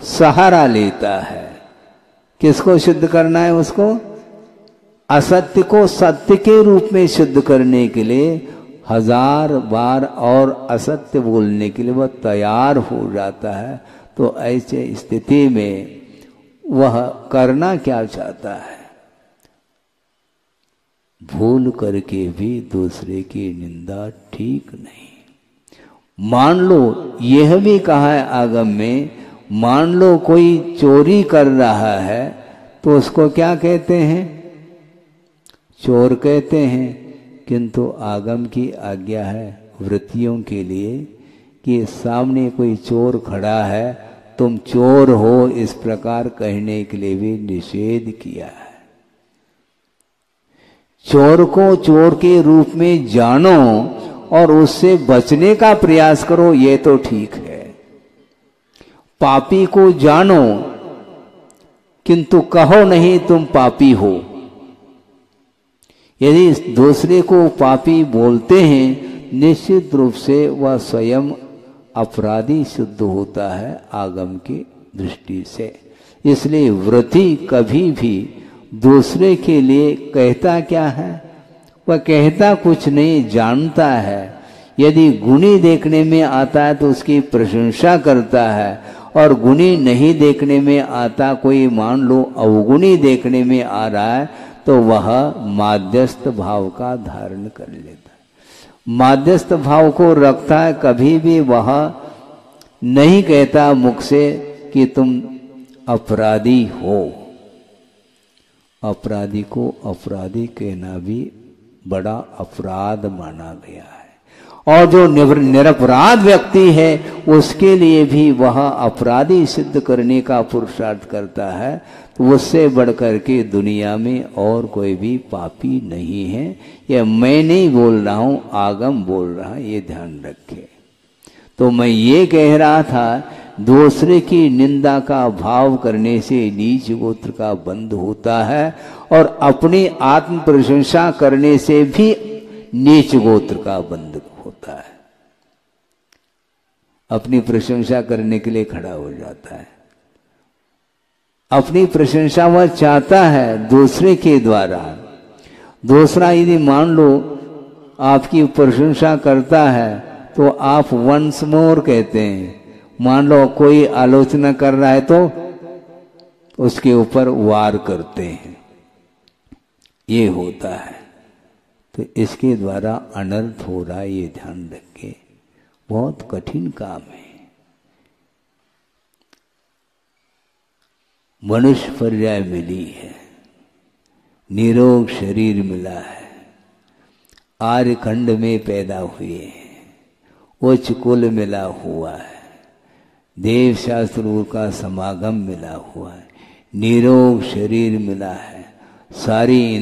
सहारा लेता है। किसको शुद्ध करना है? उसको असत्य को सत्य के रूप में शुद्ध करने के लिए 1000 बार और असत्य बोलने के लिए वह तैयार हो जाता है। तो ऐसे स्थिति में वह करना क्या चाहता है? भूल करके भी दूसरे की निंदा ठीक नहीं। मान लो, यह भी कहा है आगम में, मान लो कोई चोरी कर रहा है तो उसको क्या कहते हैं? चोर कहते हैं। किंतु आगम की आज्ञा है वृत्तियों के लिए कि सामने कोई चोर खड़ा है, तुम चोर हो इस प्रकार कहने के लिए भी निषेध किया है। चोर को चोर के रूप में जानो और उससे बचने का प्रयास करो, ये तो ठीक है। पापी को जानो किंतु कहो नहीं तुम पापी हो। यदि दूसरे को पापी बोलते हैं, निश्चित रूप से वह स्वयं अपराधी सिद्ध होता है आगम की दृष्टि से। इसलिए व्रती कभी भी दूसरे के लिए कहता क्या है? वह कहता कुछ नहीं, जानता है। यदि गुणी देखने में आता है तो उसकी प्रशंसा करता है, और गुणी नहीं देखने में आता, कोई मान लो अवगुणी देखने में आ रहा है, तो वह माध्यस्थ भाव का धारण कर लेता है। माध्यस्थ भाव को रखता है। कभी भी वह नहीं कहता मुख से कि तुम अपराधी हो। अपराधी को अपराधी कहना भी बड़ा अपराध माना गया है। और जो निरपराध व्यक्ति है उसके लिए भी वह अपराधी सिद्ध करने का पुरुषार्थ करता है। तो उससे बढ़कर के दुनिया में और कोई भी पापी नहीं है। यह मैं नहीं बोल रहा हूं, आगम बोल रहा है, ये ध्यान रखे। तो मैं ये कह रहा था, दूसरे की निंदा का भाव करने से नीच गोत्र का बंध होता है, और अपनी आत्म प्रशंसा करने से भी नीच गोत्र का बंध होता है। अपनी प्रशंसा करने के लिए खड़ा हो जाता है। अपनी प्रशंसा वह चाहता है दूसरे के द्वारा। दूसरा यदि मान लो आपकी प्रशंसा करता है तो आप वंस मोर कहते हैं। मान लो कोई आलोचना कर रहा है तो उसके ऊपर वार करते हैं। ये होता है। तो इसके द्वारा अनर्थ हो रहा है, ये ध्यान रखें। बहुत कठिन काम है। मनुष्य पर्याय मिली है, निरोग शरीर मिला है, आर्यखंड में पैदा हुए हैं, उच्च कुल मिला हुआ है, देव शास्त्रों का समागम मिला हुआ है, निरोग शरीर मिला है, सारी